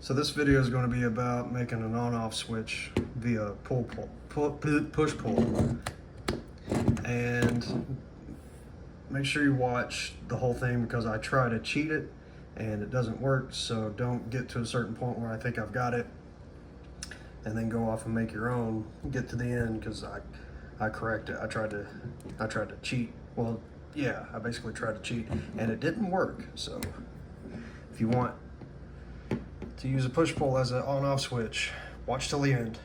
So this video is going to be about making an on-off switch via push-pull. And make sure you watch the whole thing because I try to cheat it and it doesn't work. So don't get to a certain point where I think I've got it and then go off and make your own. Get to the end because I correct it. I tried to cheat. Well, yeah, I basically tried to cheat and it didn't work. So if you want to use a push-pull as an on-off switch, watch till the end.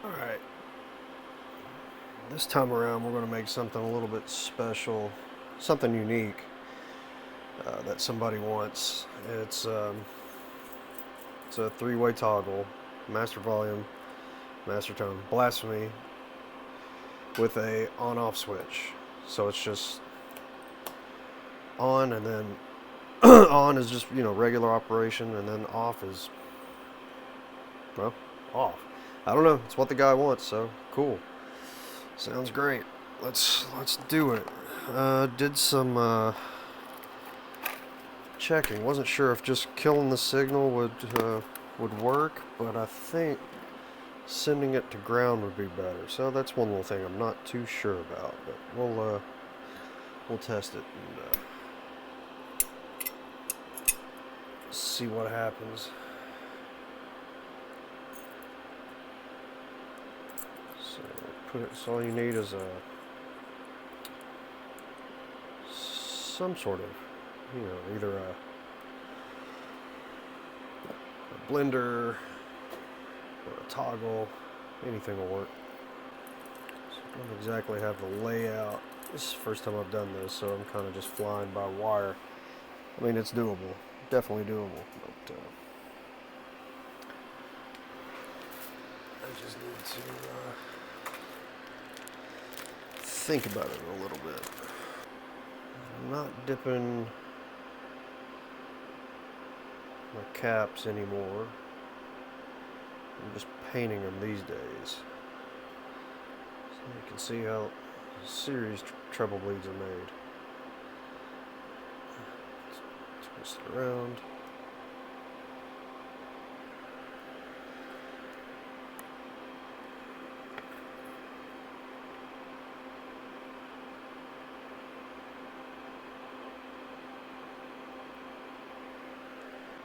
Alright, this time around we're going to make something a little bit special, something unique that somebody wants. It's a three-way toggle, master volume, master tone, blasphemy, with a on-off switch. So it's just on, and then on is just, you know, regular operation, and then off is, well, off. I don't know. It's what the guy wants, so cool. Sounds great. Let's do it. Did some checking. Wasn't sure if just killing the signal would work, but I think sending it to ground would be better. So that's one little thing I'm not too sure about, but we'll test it and see what happens. So all you need is some sort of, you know, either a blender or a toggle. Anything will work. So I don't exactly have the layout. This is the first time I've done this, so I'm kind of just flying by wire. I mean, it's doable, definitely doable, but I just need to think about it a little bit. I'm not dipping my caps anymore. I'm just painting them these days. So you can see how series treble bleeds are made. Twist it around.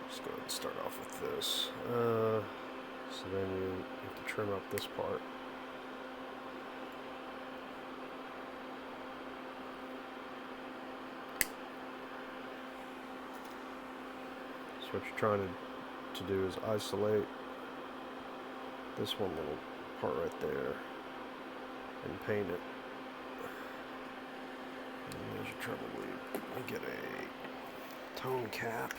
Just go ahead and start off with this. So then you have to trim up this part. So what you're trying to do is isolate this one little part right there and paint it. And there's your treble bleed. I get a tone cap.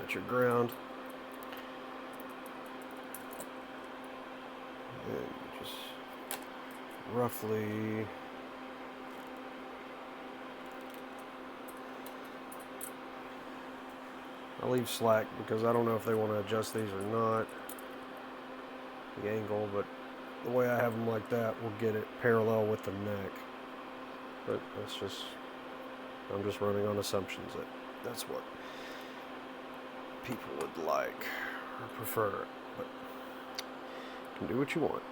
That's your ground. And just roughly I'll leave slack because I don't know if they want to adjust these or not, the angle, but the way I have them like that will get it parallel with the neck. But that's just, I'm just running on assumptions that that's what people would like or prefer, but you can do what you want.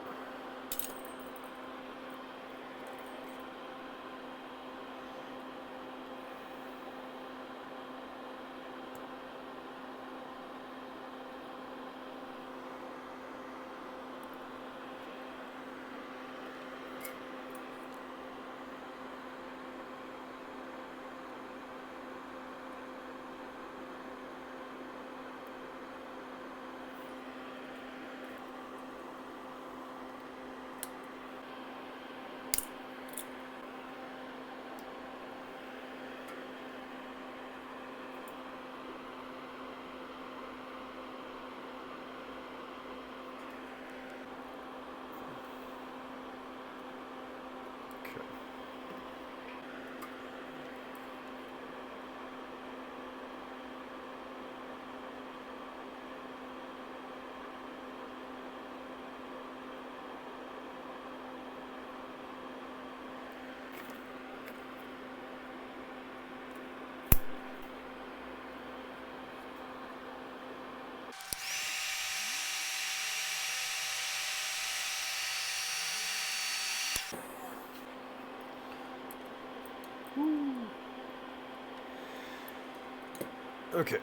Okay,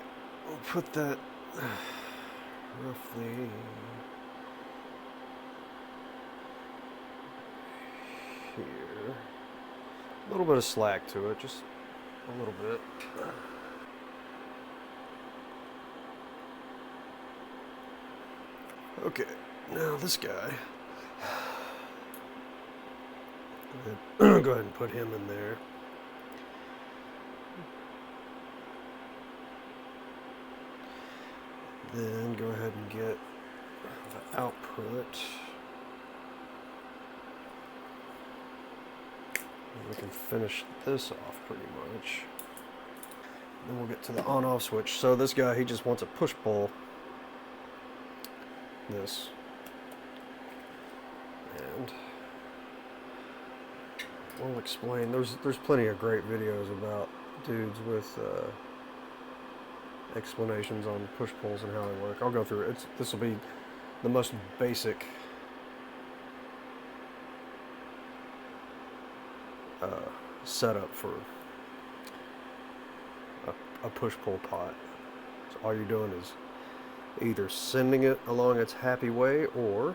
we'll put that roughly here. A little bit of slack to it, just a little bit. Okay, now this guy. Go ahead and put him in there. Then go ahead and get the output. And we can finish this off pretty much. Then we'll get to the on-off switch. So this guy, he just wants a push-pull. This. And we'll explain. There's plenty of great videos about dudes with explanations on push-pulls and how they work. I'll go through it. This will be the most basic setup for a push-pull pot. So all you're doing is either sending it along its happy way, or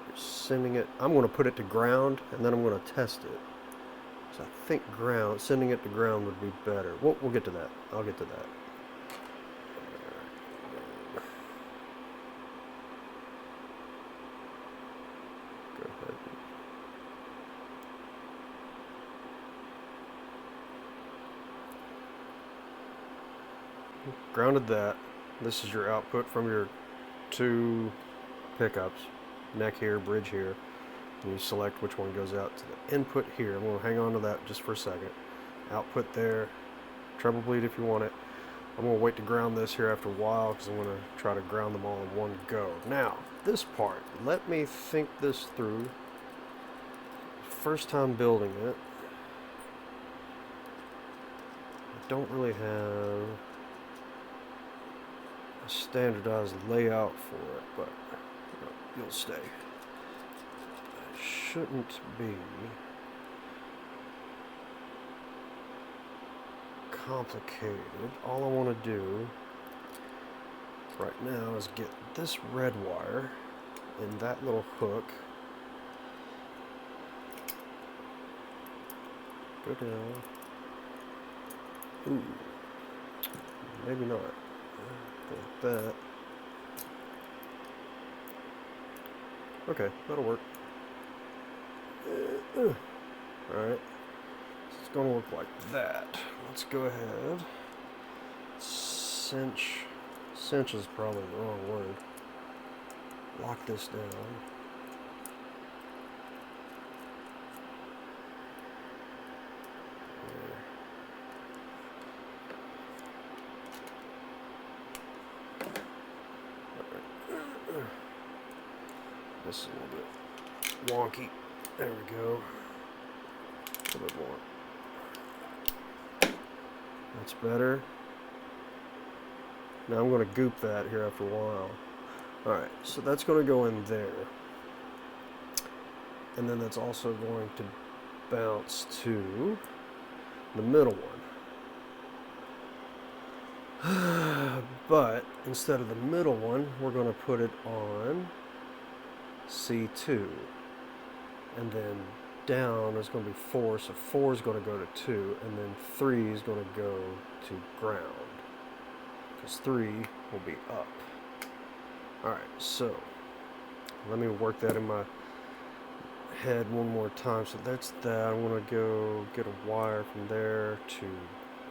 you're sending it. I'm going to put it to ground, and then I'm going to test it. So I think sending it to ground would be better. We'll get to that. I'll get to that. Go ahead. Grounded that. This is your output from your two pickups, neck here, bridge here, and you select which one goes out to the input here. I'm going to hang on to that just for a second. Output there, treble bleed if you want it. I'm going to wait to ground this here after a while because I'm going to try to ground them all in one go. Now, this part, let me think this through. First time building it, I don't really have a standardized layout for it, but you'll stay. It shouldn't be complicated. All I want to do right now is get this red wire in that little hook. Go down. Ooh, maybe not. Like that. Okay, that'll work. Alright. So it's going to look like that. Let's go ahead. Cinch. Cinch is probably the wrong word. Lock this down. This is a little bit wonky. There we go. A little bit more. That's better. Now I'm going to goop that here after a while. Alright, so that's going to go in there. And then that's also going to bounce to the middle one. But instead of the middle one, we're going to put it on C2, and then down is going to be 4, so 4 is going to go to 2, and then 3 is going to go to ground, because 3 will be up. Alright, so let me work that in my head one more time. So that's that. I'm going to go get a wire from there to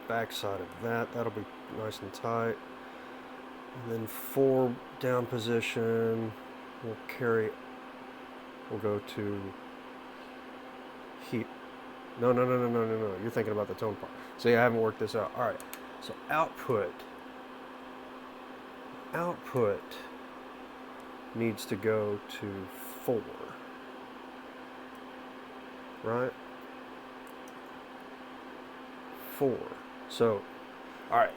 backside of that. That'll be nice and tight. And then 4 down position will carry. We'll go to heat. No. You're thinking about the tone part. See, I haven't worked this out. All right. So output needs to go to 4. Right? 4. So, all right.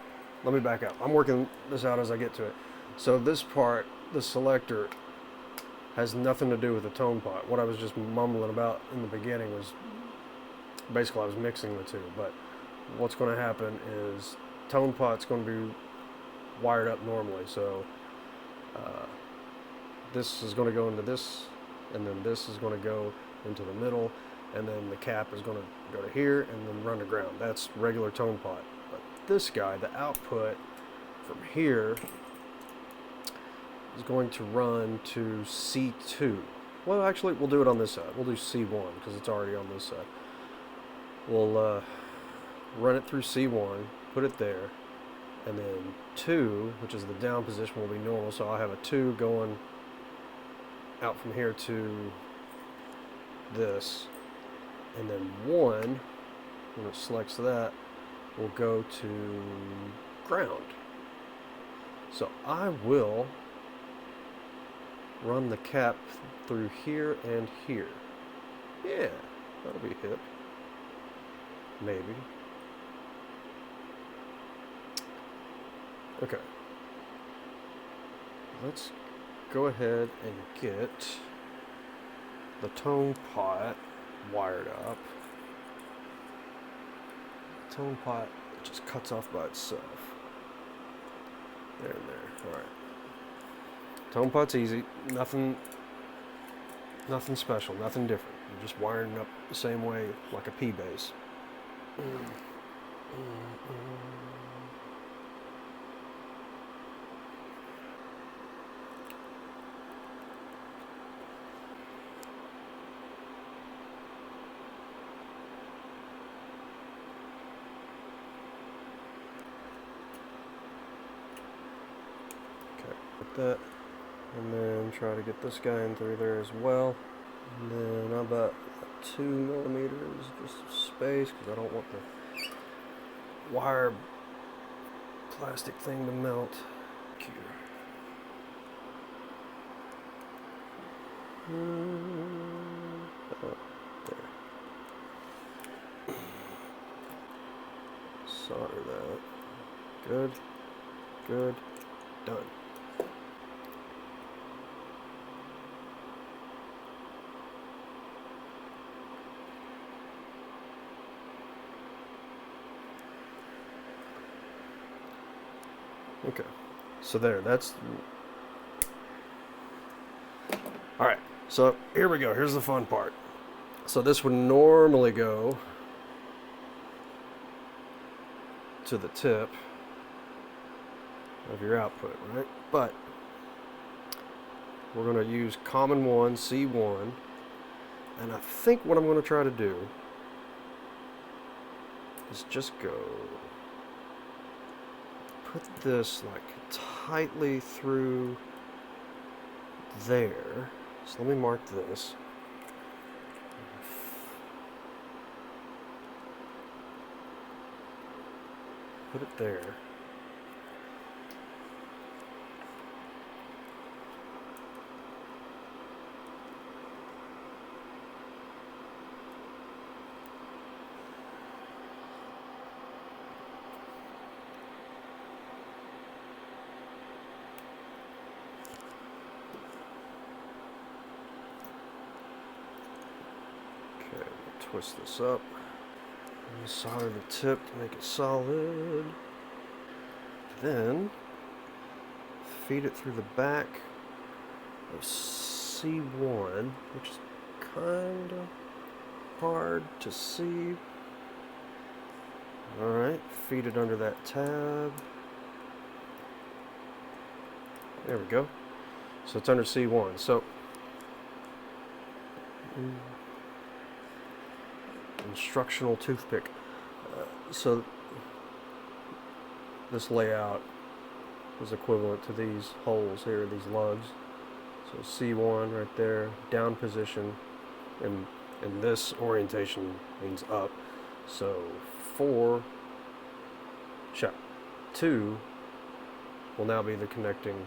Let me back up. I'm working this out as I get to it. So this part, the selector, has nothing to do with the tone pot. What I was just mumbling about in the beginning was basically I was mixing the two. But what's going to happen is tone pot's going to be wired up normally. So this is going to go into this, and then this is going to go into the middle, and then the cap is going to go to here and then run to ground. That's regular tone pot. But this guy, the output from here is going to run to C2. Well, actually, we'll do it on this side. We'll do C1 because it's already on this side. We'll run it through C1, put it there, and then 2, which is the down position, will be normal. So I'll have a 2 going out from here to this, and then 1, when it selects that, will go to ground. So I will run the cap through here and here. Yeah, that'll be hip. Maybe. Okay. Let's go ahead and get the tone pot wired up. Tone pot just cuts off by itself. There and there. Alright. Tone pot's easy. Nothing special. Nothing different. You're just wiring it up the same way like a P-base. That, and then try to get this guy in through there as well, and then about 2 millimeters just space because I don't want the wire plastic thing to melt. Oh, there. Solder that. Good, good, done. Okay, so that's all right. So here we go. Here's the fun part. So this would normally go to the tip of your output, right? But we're going to use common 1, C1, and I think what I'm going to try to do is just go put this like tightly through there. So let me mark this. Put it there. Twist this up. And solder the tip to make it solid. Then feed it through the back of C1, which is kind of hard to see. Alright, feed it under that tab. There we go. So it's under C1. So instructional toothpick. So this layout is equivalent to these holes here, these lugs. So C1 right there, down position, and this orientation means up. So 2 will now be the connecting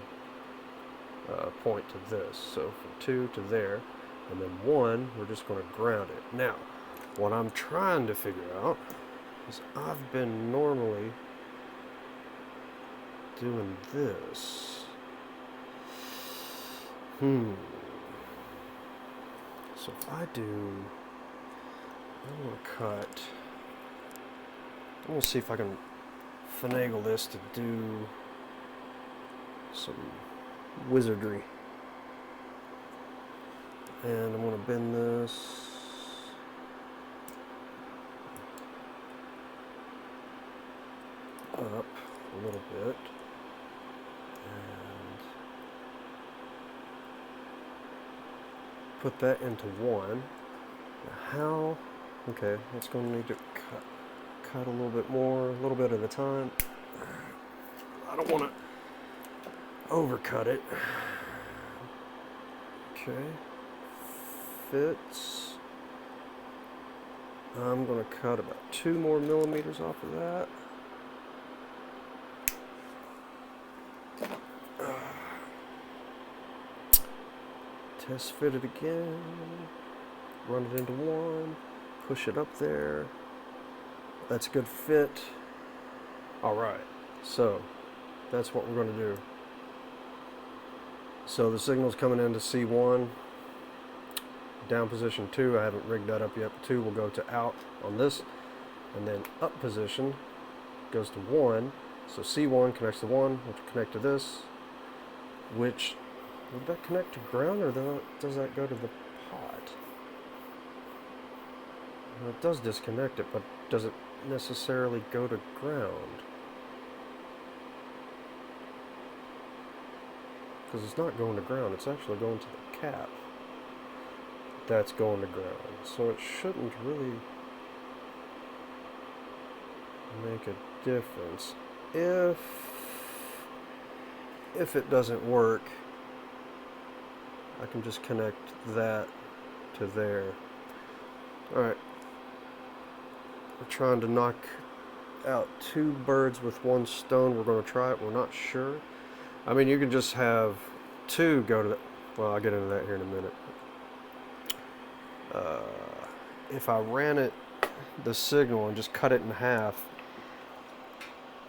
point to this. So from 2 to there, and then 1, we're just going to ground it. Now, what I'm trying to figure out is I've been normally doing this. So if I do, I'm going to see if I can finagle this to do some wizardry. And I'm going to bend this up a little bit. And put that into one. Now how? Okay, it's going to need to cut a little bit more, a little bit at a time. I don't want to overcut it. Okay, fits. I'm going to cut about 2 more millimeters off of that. Test fit it again, run it into one, push it up there. That's a good fit. Alright, so that's what we're going to do. So the signal's coming into C1, down position 2, I haven't rigged that up yet. 2 will go to out on this, and then up position goes to 1. So C1 connects to 1, which will connect to this, which, would that connect to ground, or does that go to the pot? Well, it does disconnect it, but does it necessarily go to ground? Because it's not going to ground, it's actually going to the cap. That's going to ground, so it shouldn't really make a difference. If it doesn't work, I can just connect that to there. Alright. We're trying to knock out 2 birds with 1 stone. We're going to try it. We're not sure. I mean, you can just have 2 go to the... Well, I'll get into that here in a minute. If I ran it, the signal, and just cut it in half...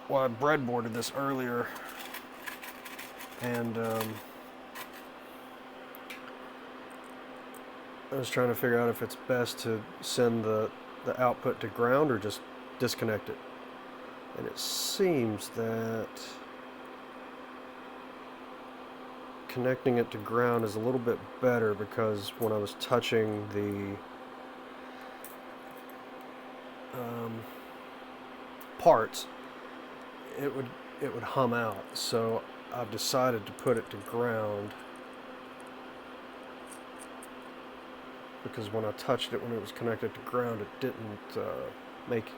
Well, I breadboarded this earlier. And, I was trying to figure out if it's best to send the output to ground or just disconnect it. And it seems that connecting it to ground is a little bit better, because when I was touching the parts, it would hum out. So I've decided to put it to ground, because when I touched it when it was connected to ground, it didn't make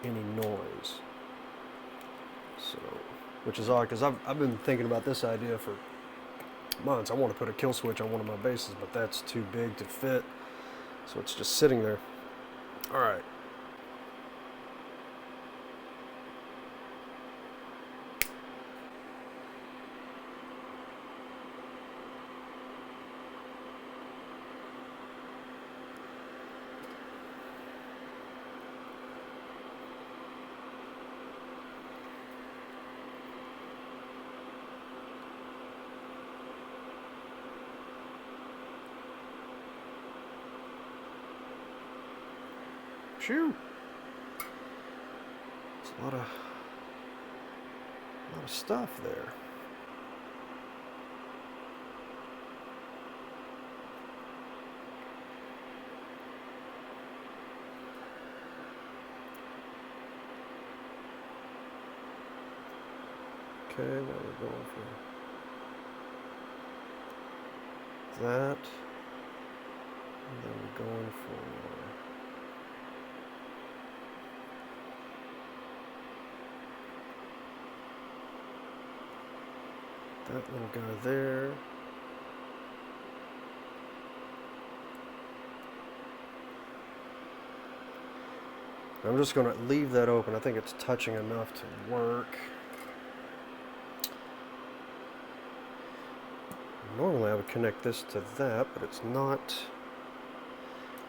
any noise. So, which is odd, because I've been thinking about this idea for months. I want to put a kill switch on one of my bases, but that's too big to fit, so it's just sitting there. Alright. Phew. It's a lot of stuff there. Okay, now we're going for that, and then we're going for that little guy there. I'm just going to leave that open. I think it's touching enough to work. Normally I would connect this to that, but it's not.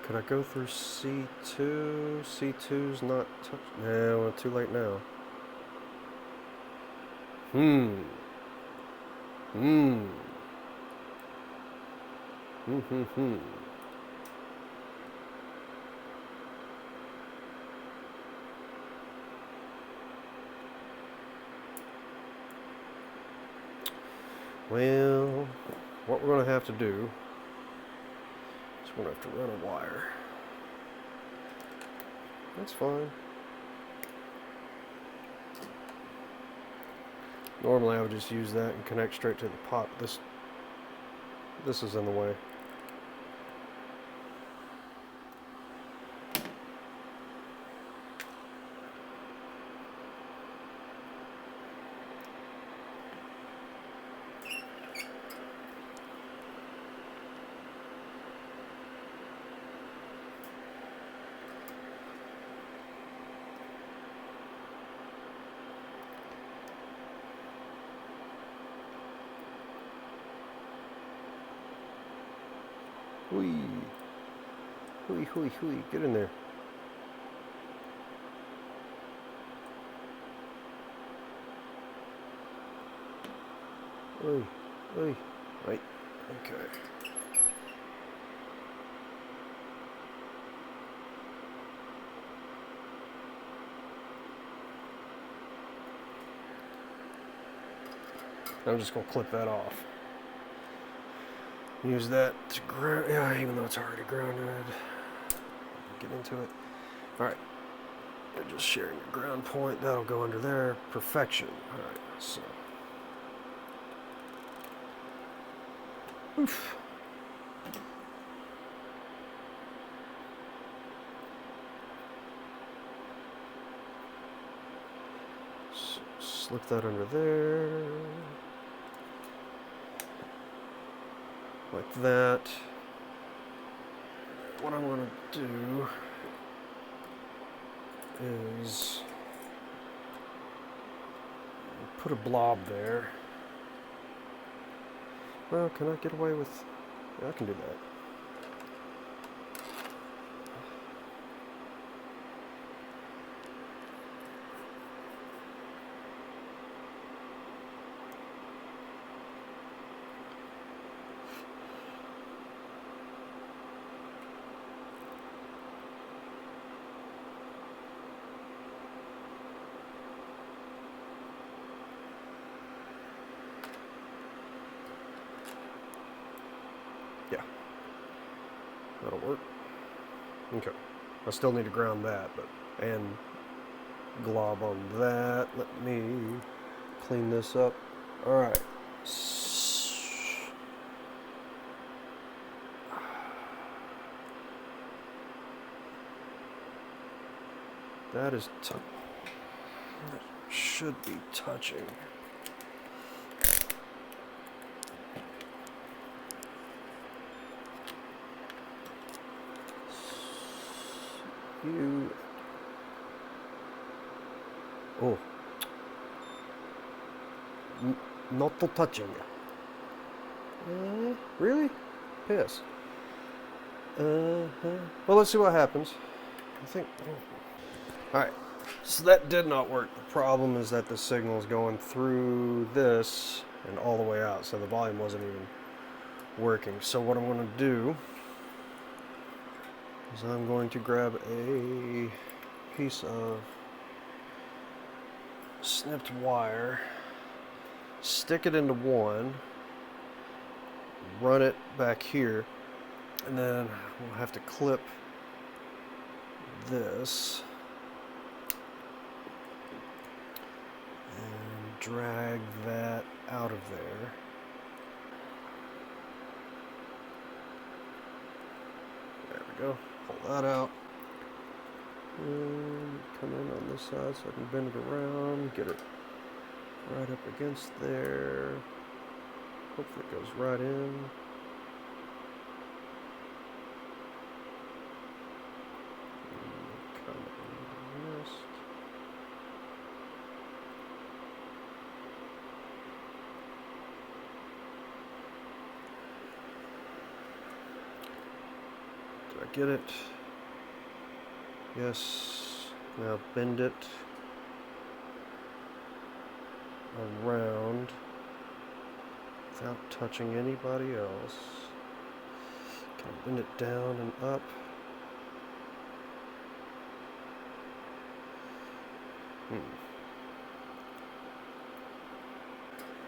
Could I go through C2? C2's not touch. No, well, too late now. Well, what we're going to have to do is we're going to have to run a wire. That's fine. Normally I would just use that and connect straight to the pot. This is in the way. Hui. Hui, hui, hui. Get in there. Oi, oi. Right. Okay. I'm just going to clip that off. Use that to ground, yeah, even though it's already grounded. Get into it. Alright. We're just sharing a ground point. That'll go under there. Perfection. Alright, so. Oof. So slip that under there. Like that. What I'm going to do is put a blob there. Well, can I get away with... Yeah, I can do that. Yeah, that'll work. Okay, I still need to ground that, but and glob on that. Let me clean this up. All right. That is that should be touching. Oh, not to touching. Really? Piss. Well, let's see what happens. I think. All right. So that did not work. The problem is that the signal is going through this and all the way out, so the volume wasn't even working. So what I'm going to do is I'm going to grab a piece of snipped wire, stick it into one, run it back here, and then we'll have to clip this and drag that out of there. There we go. Pull that out. And come in on this side so I can bend it around, get it right up against there. Hopefully it goes right in. Come in this. Did I get it? Yes. Now bend it around without touching anybody else. Can I bend it down and up?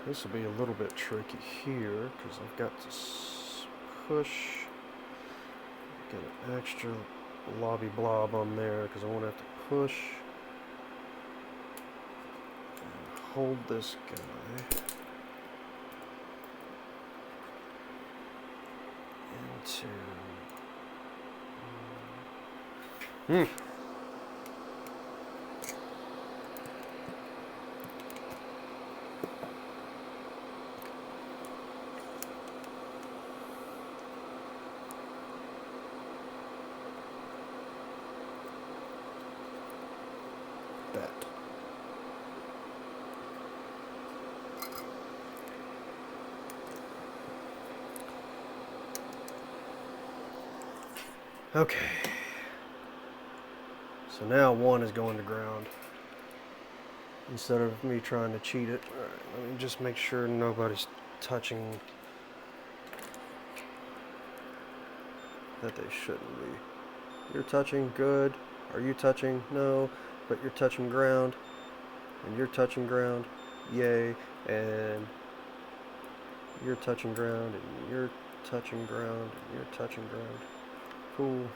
This will be a little bit tricky here because I've got to push, get an extra blobby blob on there because I want to have to push and hold this guy into that. Okay. So now one is going to ground instead of me trying to cheat it. All right, let me just make sure nobody's touching that they shouldn't be. You're touching, good. Are you touching? No. But you're touching ground, and you're touching ground, yay, and you're touching ground, and you're touching ground, and you're touching ground, cool, and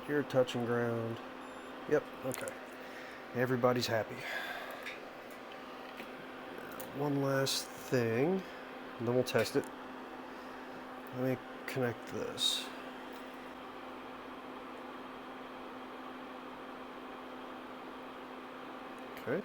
you're touching ground, yep, okay, everybody's happy. Now, one last thing, and then we'll test it. Let me connect this. Okay.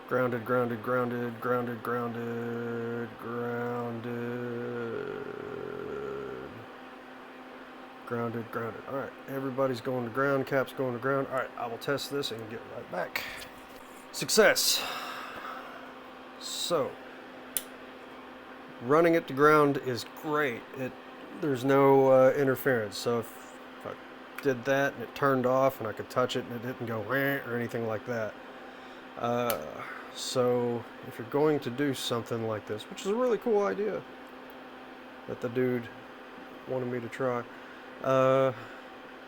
Grounded, grounded, grounded, grounded, grounded, grounded, grounded, grounded. All right, everybody's going to ground, cap's going to ground. All right, I will test this and get right back. Success. So, running it to ground is great. There's no interference. So if I did that and it turned off and I could touch it and it didn't go or anything like that. So if you're going to do something like this, which is a really cool idea that the dude wanted me to try,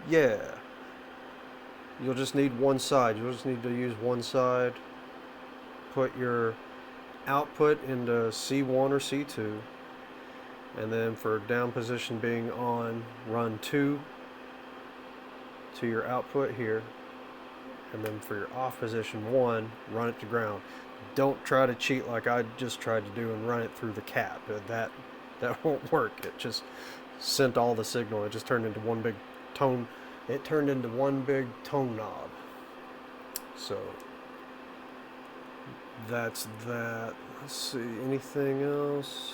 yeah, you'll just need one side. You'll just need to use one side. Put your output into C1 or C2, and then for down position being on, run 2 to your output here, and then for your off position 1, run it to ground. Don't try to cheat like I just tried to do and run it through the cap. That won't work. It just sent all the signal. It just turned into one big tone. It turned into one big tone knob. So that's that. Let's see, anything else?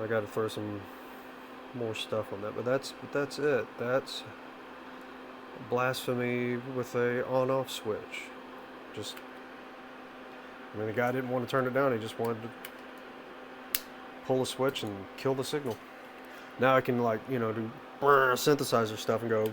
I got to throw some more stuff on that, but that's it. That's blasphemy with a on-off switch. Just, I mean, the guy didn't want to turn it down. He just wanted to pull a switch and kill the signal. Now I can, like, you know, do synthesizer stuff and go